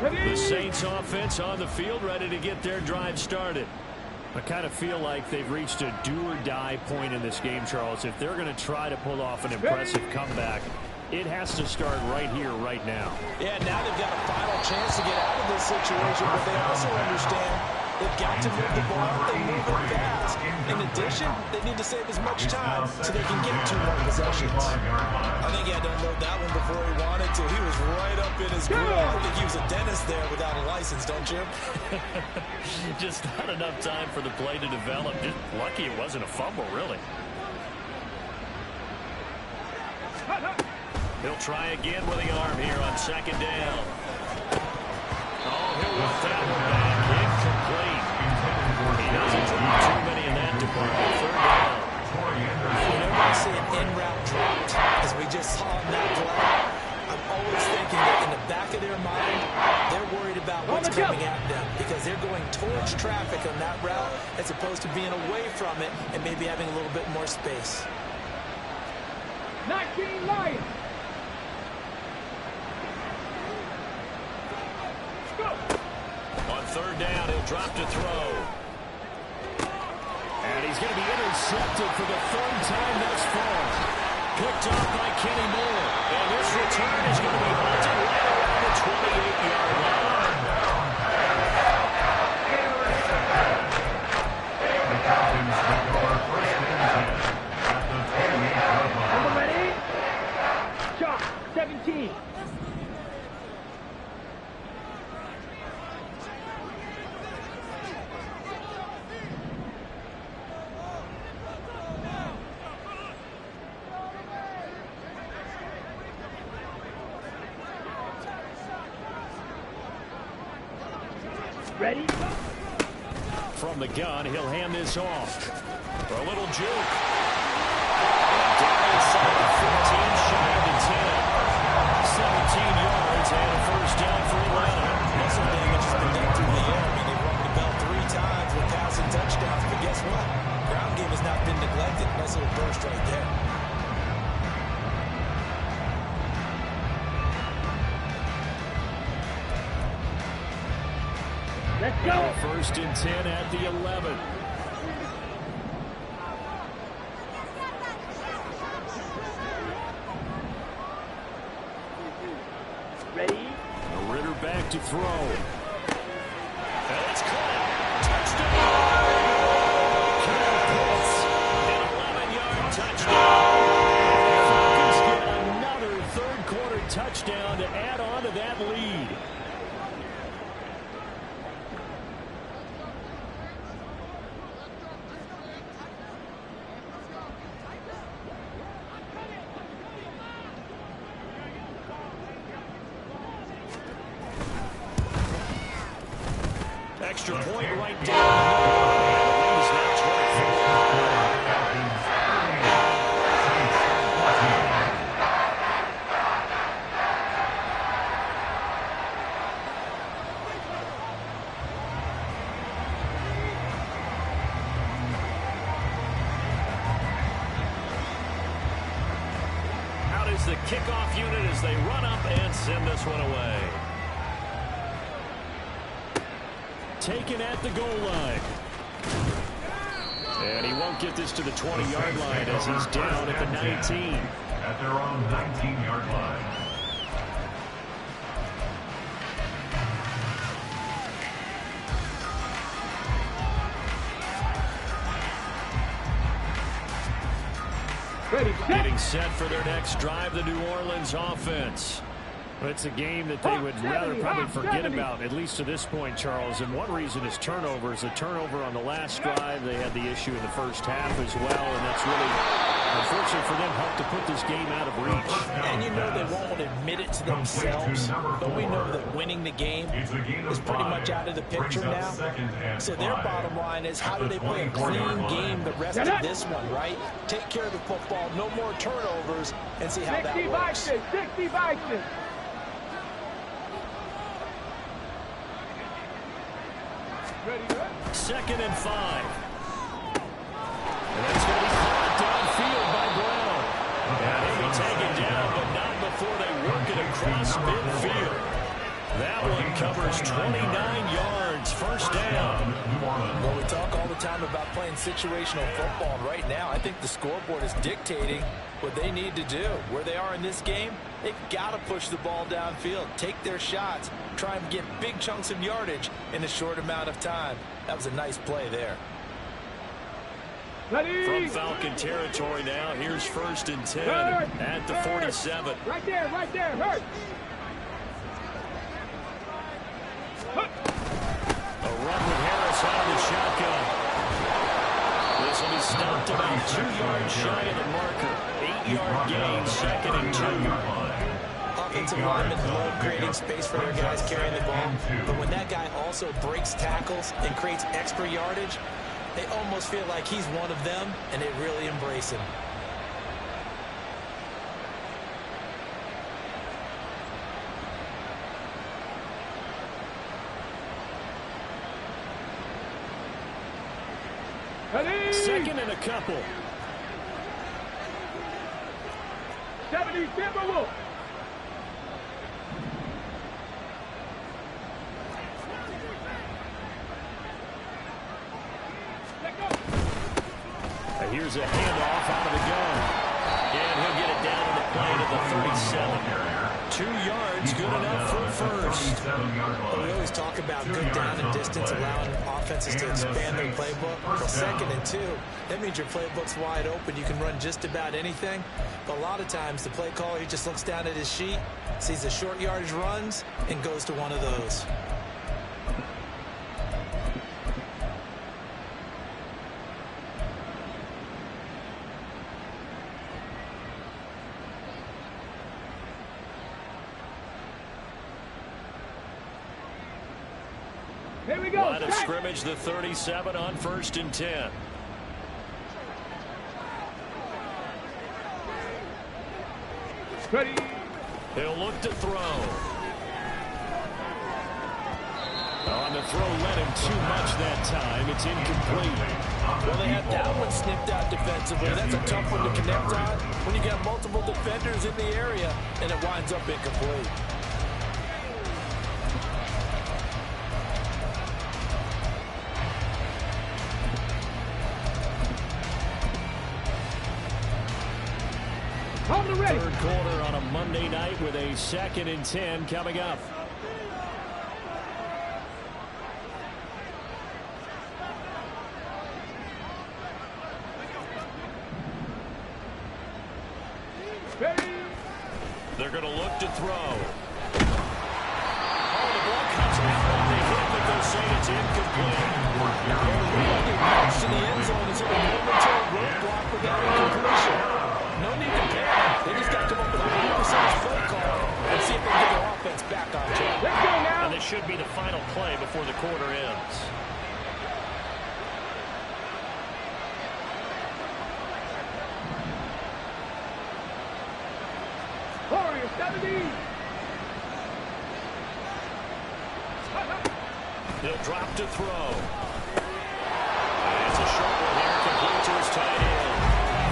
The Saints offense on the field, ready to get their drive started. I kind of feel like they've reached a do-or-die point in this game, Charles. If they're going to try to pull off an impressive comeback, it has to start right here, right now. Yeah, now they've got a final chance to get out of this situation, but they also understand they've got to move the ball and move it fast. In addition, they need to save as much time so they can get 2 more possessions. I think he had to unload that one before he wanted to. He was right up in his grill. I think he was a dentist there without a license, don't you? Just not enough time for the play to develop. Just lucky it wasn't a fumble, really. He'll try again with the arm here on second down. Oh, he'll work that one back. Incomplete. He doesn't drop too many in that department. Third down. Whenever I see an in-route dropped, as we just saw in that play, I'm always thinking that in the back of their mind, they're worried about what's coming at them because they're going towards traffic on that route as opposed to being away from it and maybe having a little bit more space. 19 Lions. On third down, he'll drop to throw. And he's going to be intercepted for the third time thus far. Picked off by Kenny Moore. And this return is going to be halted right around the 28-yard line. The Falcons will go on first and 10 at the 28-yard line. Number ready? Shot. 17. Ready? From the gun, he'll hand this off. For a little juke. And down inside the 15, shy Let's go. First and 10 at the 11. Ready? Ritter back to throw. And it's caught. Touchdown! An 11-yard touchdown. Falcons get another third-quarter touchdown to add on to that lead. Extra point right down. Out is the kickoff unit as they run up and send this one away. Taken at the goal line. And he won't get this to the 20-yard line as he's down at the 19. At their own 19-yard line. Ready, Getting set for their next drive, the New Orleans offense. It's a game that they would rather probably forget about, at least to this point, Charles. And one reason is turnovers. A turnover on the last drive. They had the issue in the first half as well, and that's really, unfortunately for them, helped to put this game out of reach. And you know they won't admit it to themselves, but we know that winning the game is pretty much out of the picture now. So their bottom line is, how do they play a clean game the rest of this one, right? Take care of the football, no more turnovers, and see how that works. 60 Vikings. Second and 5. And that's going to be caught downfield by Brown. And he'll be taken down, but not before they work it across midfield. That one covers 29 yards. First down. Well, we talk all the time about playing situational football. And right now, I think the scoreboard is dictating what they need to do. Where they are in this game, they've got to push the ball downfield, take their shots, try and get big chunks of yardage in a short amount of time. That was a nice play there. Ready? From Falcon territory now, here's first and 10 at the 47. Right there, hurt. A run with Harris out of the shotgun. This will be stopped about 2 yards shy of the marker. 8-yard gain, second and 2. Offensive linemen love creating space for their guys carrying the ball, but when that guy also breaks tackles and creates extra yardage, they almost feel like he's one of them, and they really embrace him. Ready? Second and a couple. 70 Timberwolves. Here's a handoff out of the gun. And he'll get it down to the plane at the 37. 2 yards, good enough for first. Well, we always talk about good down and distance, allowing offenses to expand their playbook. Well, second and 2, that means your playbook's wide open. You can run just about anything. But a lot of times, the play caller, he just looks down at his sheet, sees the short yardage runs, and goes to one of those. Here we go. Line of scrimmage, the 37 on first and 10. Ready? He'll look to throw. On the throw, led him too much that time. It's incomplete. Well, they had that one snipped out defensively. That's a tough one to connect on when you got multiple defenders in the area, and it winds up incomplete. Hold it ready. Third quarter on a Monday night with a 2nd and 10 coming up. Ready. They're going to look to throw. Oh, the ball comes out on the hit, but they'll say it's incomplete. To the end zone is a momentary roadblock for that incompletion. No need to panic. They just got to come up with a 100% play call and see if they can get their offense back on track. Let's go now. And this should be the final play before the quarter ends. Warriors 70. He'll drop to throw. It's a short one here, complete to his tight end.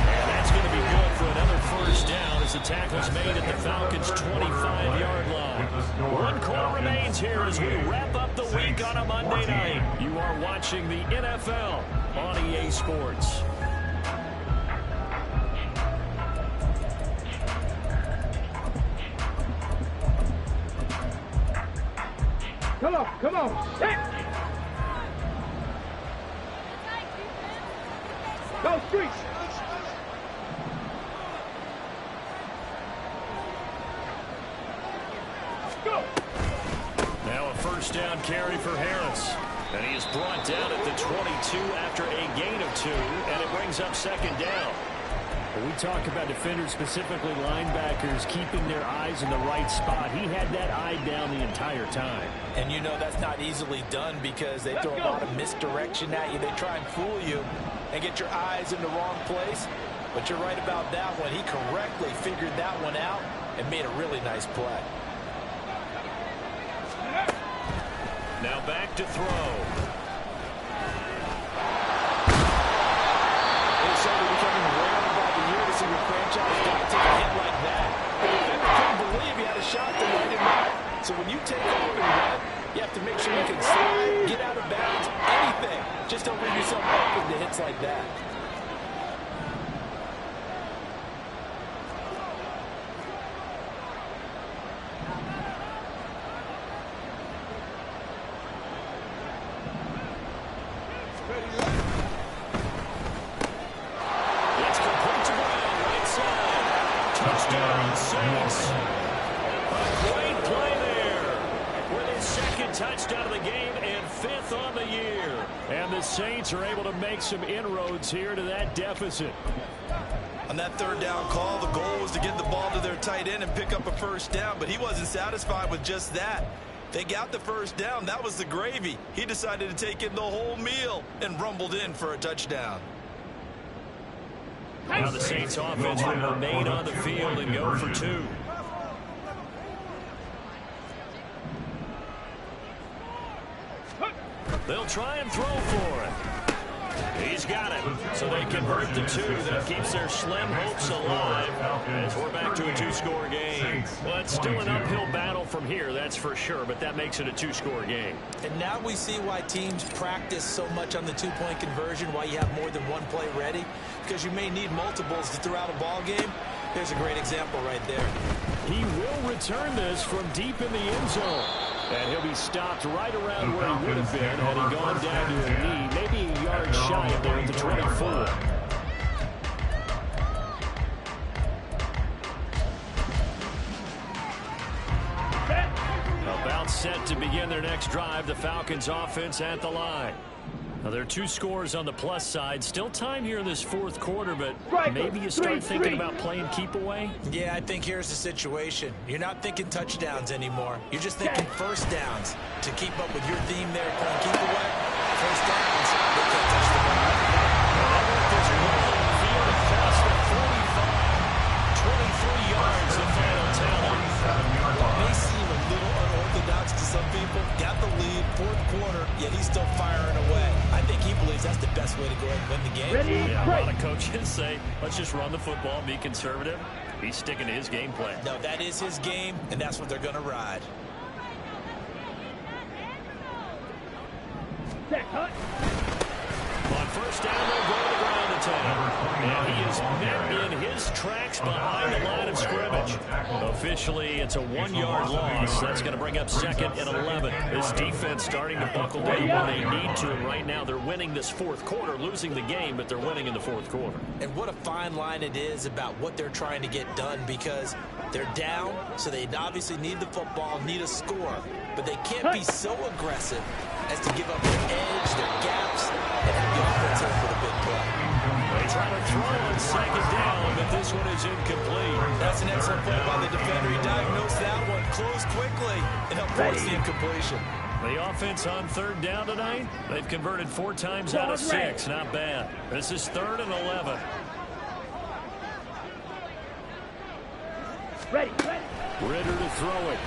And that's going to be good for another first down as the tackle's made at the Falcons' 25-yard line. 1 quarter remains here as we wrap up the week on a Monday night. You are watching the NFL on EA Sports. Come on, set. Go streets. Go. Now a first down carry for Harris. And he is brought down at the 22 after a gain of 2, and it brings up 2nd down. When we talk about defenders, specifically linebackers, keeping their eyes in the right spot, he had that eye down the entire time. And you know that's not easily done because they throw a lot of misdirection at you. They try and fool you and get your eyes in the wrong place. But you're right about that one. He correctly figured that one out and made a really nice play. Now back to throw. It's certainly becoming rare by the year to see your franchise guy take a hit like that. The defender couldn't believe he had a shot to light him up. So when you take off and run, you have to make sure you can slide, get out of bounds, anything. Just don't leave yourself open to hits like that. It's complete to Brown, right side. Touchdown, Saints. A great play there. With his 2nd touchdown of the game and 5th on the year. And the Saints are able to make some inroads here to that deficit. On that 3rd down call, the goal was to get the ball to their tight end and pick up a first down, but he wasn't satisfied with just that. They got the first down. That was the gravy. He decided to take in the whole meal and rumbled in for a touchdown. Now the Saints offense will remain on the field and go for 2. They'll try and throw for it. He's got it. So they convert the 2. That keeps their slim hopes alive as we're back to a 2-score game. Well, it's still an uphill battle from here, that's for sure, but that makes it a 2-score game. And now we see why teams practice so much on the 2-point conversion, why you have more than one play ready, because you may need multiples to throw out a ball game. Here's a great example right there. He will return this from deep in the end zone. And he'll be stopped right around where he would have been had he gone down to a knee, maybe a yard shy of there at the 24. About set to begin their next drive, the Falcons offense at the line. Now, there are 2 scores on the plus side. Still time here in this 4th quarter, but maybe you start thinking about playing keep away? Yeah, I think here's the situation. You're not thinking touchdowns anymore. You're just thinking first downs. To keep up with your theme there, playing keep away, first downs, they can't touch the ball. There's one field across the 45. 23 yards, the final tally. It may seem a little unorthodox to some people. Got the lead, 4th quarter, yet he's still firing away. I think he believes that's the best way to go ahead and win the game. Ready, Yeah, a lot of coaches say, let's just run the football and be conservative. He's sticking to his game plan. No, that is his game, and that's what they're going to ride. Set, cut. On first down, they'll go to the ground attack. And he is met in his his tracks behind the line of scrimmage. Officially, it's a 1-yard loss. That's going to bring up 2nd and 11. This defense starting to buckle down when they need to. And right now, they're winning this fourth quarter, losing the game, but they're winning in the fourth quarter. And what a fine line it is about what they're trying to get done, because they're down, so they obviously need the football, need a score. But they can't be so aggressive as to give up their edge, their gaps, and have the offense in for the big play. They try to throw on 2nd down, but this one is incomplete. That's an excellent play by the defender. He diagnosed that one, closed quickly, and helped force the incompletion. The offense on 3rd down tonight, they've converted 4 times out of 6. Not bad. This is 3rd and 11. Ready. Ritter to throw it.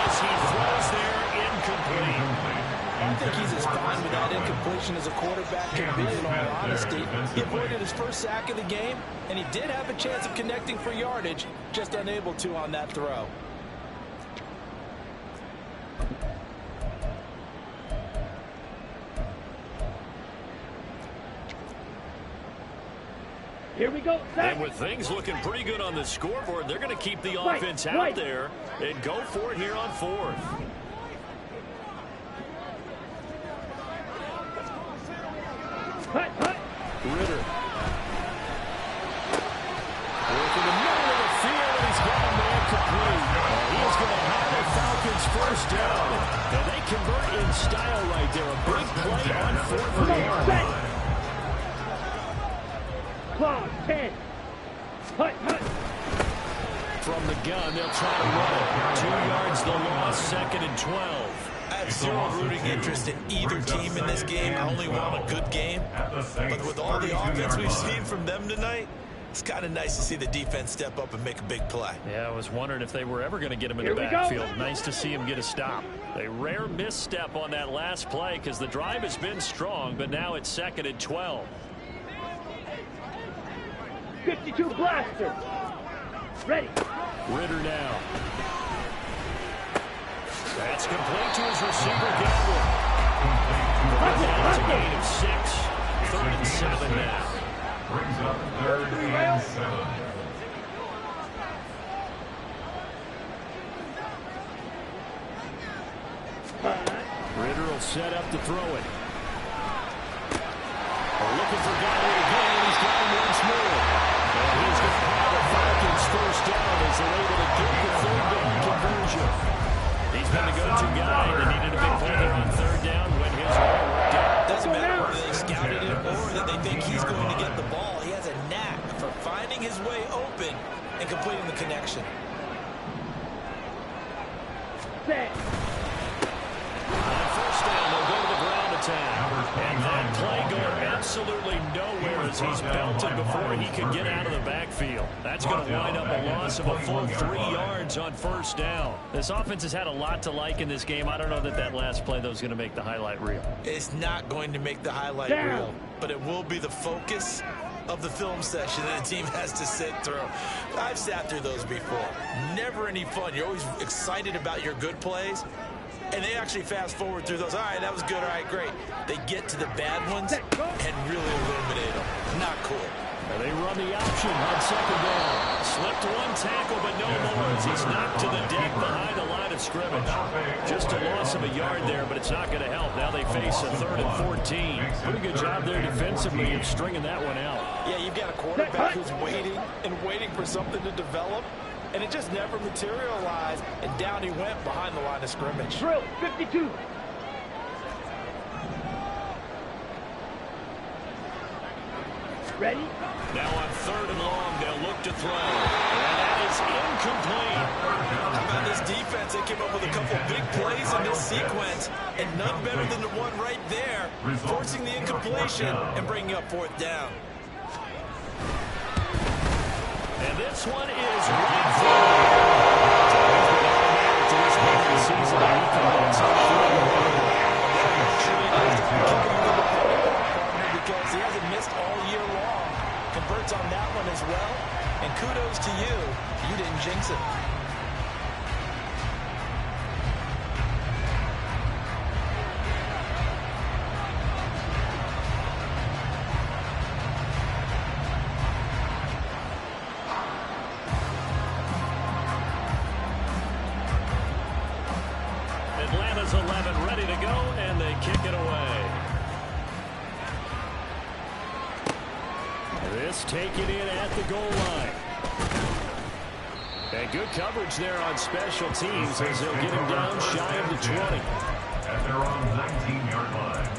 As he throws there, incomplete. I think he's as fine with that incompletion as a quarterback can be, in all honesty. He avoided his first sack of the game, and he did have a chance of connecting for yardage, just unable to on that throw. Here we go. And with things looking pretty good on the scoreboard, they're going to keep the offense out there and go for it here on 4th. Ritter. Working the middle of the field, and he's got a man complete. He's going to have the Falcons first down. And they convert in style right there. A big play on 4th and 1. Clock, 10. From the gun, they'll try to run it. 2 yards the loss, 2nd and 12. I have zero rooting interest in either team in this game. I only want a good game. But with all the offense we've seen from them tonight, it's kind of nice to see the defense step up and make a big play. Yeah, I was wondering if they were ever going to get him in the backfield. Nice to see him get a stop. A rare misstep on that last play because the drive has been strong, but now it's 2nd and 12. 52 blaster. Ready. Ritter now. That's complete to his receiver, Gamble. That's a gain of 6. 3rd and 7 now. Brings up 3rd and 7. Ritter will set up to throw it. Looking for Godwin again, and he's got him once more. And he's going to have the Falcons first down as they're able to get the 3rd down conversion. He's been the go-to guy. They needed a big play there on 3rd down when his ball worked out. Doesn't matter whether they scouted it or that they think he's going to get the ball. He has a knack for finding his way open and completing the connection. Set. On 1st down, they'll go to the ground attack. And that play going absolutely nowhere as he's belted before he could get out of the backfield. That's going to wind up a loss of a full 3 yards on 1st down. This offense has had a lot to like in this game. I don't know that that last play, though, is going to make the highlight reel. It's not going to make the highlight reel, but it will be the focus of the film session that the team has to sit through. I've sat through those before. Never any fun. You're always excited about your good plays. And they actually fast forward through those. All right, that was good. All right, great. They get to the bad ones and really eliminate them. Not cool. And they run the option on 2nd down. Slipped one tackle, but no more as he's knocked to the deck behind the line of scrimmage. Just a loss of a yard there, but it's not going to help. Now they face a 3rd and 14. Pretty good job there defensively of stringing that one out. Yeah, you've got a quarterback who's waiting and waiting for something to develop. And it just never materialized, and down he went behind the line of scrimmage. Drill, 52. Ready? Now on 3rd and long, they'll look to throw. And that is incomplete. How about this defense? They came up with a couple big plays in this sequence, and none better than the one right there, forcing the incompletion and bringing up 4th down. And this one is right there. To this point in the season, he converts on 4th and 1. Because he hasn't missed all year long. Converts on that one as well. And kudos to you. You didn't jinx it. 11 ready to go, and they kick it away. This taken in at the goal line. And good coverage there on special teams as they'll get him down shy of the 20. At their own 19-yard line.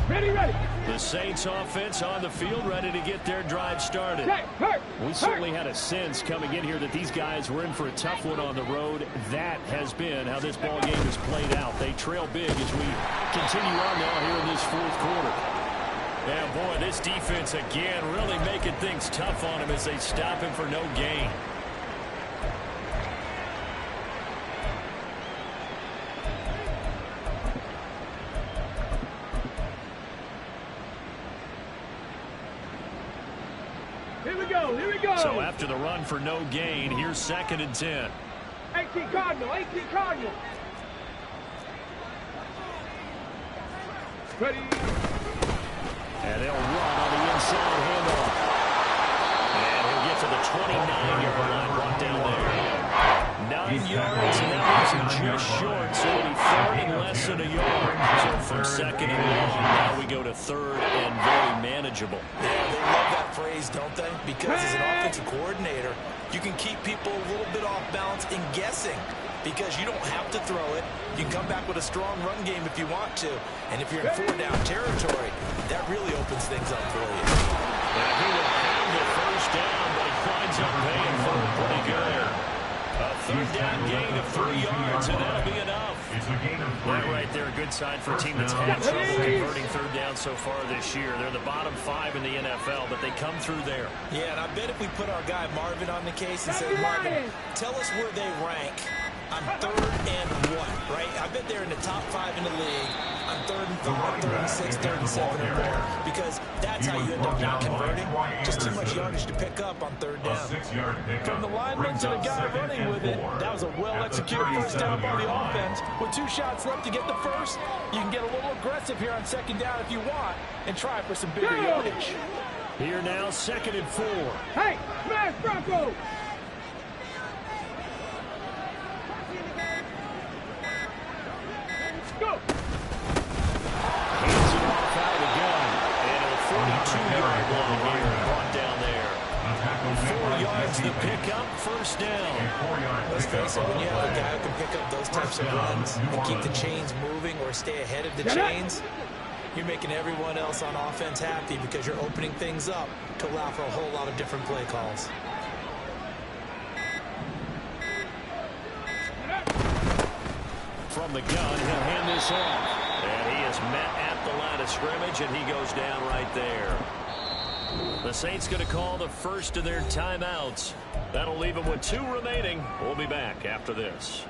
Ready. The Saints offense on the field ready to get their drive started. We certainly had a sense coming in here that these guys were in for a tough one on the road. That has been how this ball game has played out. They trail big as we continue on now here in this fourth quarter. Yeah, boy, this defense again really making things tough on him as they stop him for no gain. Here we go. So after the run for no gain, here's 2nd and 10. 18 Cardinal. Ready. And they'll run on the inside handoff. And he'll get to the 29-yard line, brought down there. 9 yards, and that makes him just short, so it'll be 3rd and less than a yard. So from 2nd and long, now we go to 3rd and very manageable. Yeah, they love that phrase, don't they? Because as an offensive coordinator, you can keep people a little bit off balance in guessing because you don't have to throw it. You can come back with a strong run game if you want to. And if you're in 4-down territory, that really opens things up for you. And he will have the 1st down, but he winds up paying for it pretty good. A 3rd down gain of 3 yards, and that'll be enough. It's a gain of 3. That right there, a good sign for a team that's had trouble converting 3rd down so far this year. They're the bottom 5 in the NFL, but they come through there. Yeah, and I bet if we put our guy Marvin on the case and said, Marvin, tell us where they rank on 3rd and 1, right? I bet they're in the top 5 in the league on 3rd and 5, 3rd and 6, 3rd and 7 or more, because that's how you end up not converting. Just too much yardage to pick up on 3rd down. From the lineman to the guy running with it, that was a well-executed 1st down by the offense. With 2 shots left to get the 1st, you can get a little aggressive here on 2nd down if you want and try for some bigger yardage. Here now, 2nd and 4. Hey, smash Bronco! Go! Hands it off out of the gun. And a 42-yard line here brought down there. 4 yards the pickup, 1st down. Let's face it, when you have a guy who can pick up those types of runs and keep the chains moving or stay ahead of the chains, you're making everyone else on offense happy because you're opening things up to allow for a whole lot of different play calls. From the gun, he'll hand this off. And he is met at the line of scrimmage, and he goes down right there. The Saints going to call the 1st of their timeouts. That'll leave them with 2 remaining. We'll be back after this.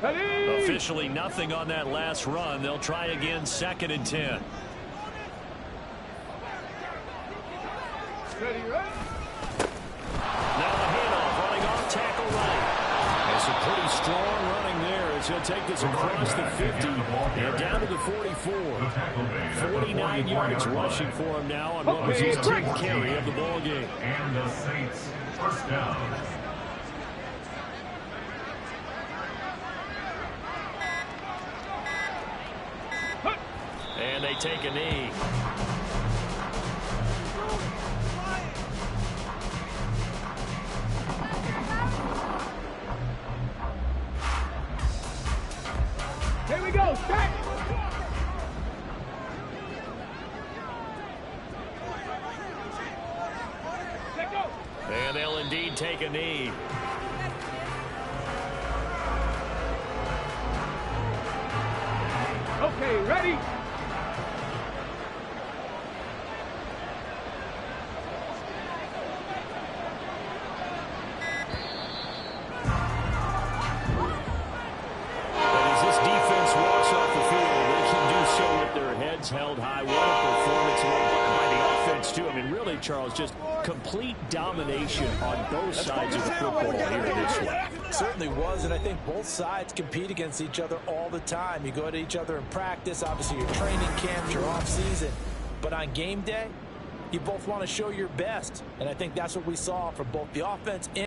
Ready. Officially nothing on that last run. They'll try again, 2nd and 10. Ready. Now the handoff, running off tackle right. That's a pretty strong running there as he'll take this across the 50 and down to the 44. 49 yards rushing for him now on what was his 10th carry of the ball game. And the Saints 1st down. And they take a knee. Here we go. Set. Let go. And they'll indeed take a knee. Okay, ready. Held high. What a performance by the offense, too. I mean, really, Charles, just complete domination on both sides of the football here in this one. Certainly was, and I think both sides compete against each other all the time. You go to each other in practice, obviously your training camps, your off season, but on game day, you both want to show your best, and I think that's what we saw from both the offense and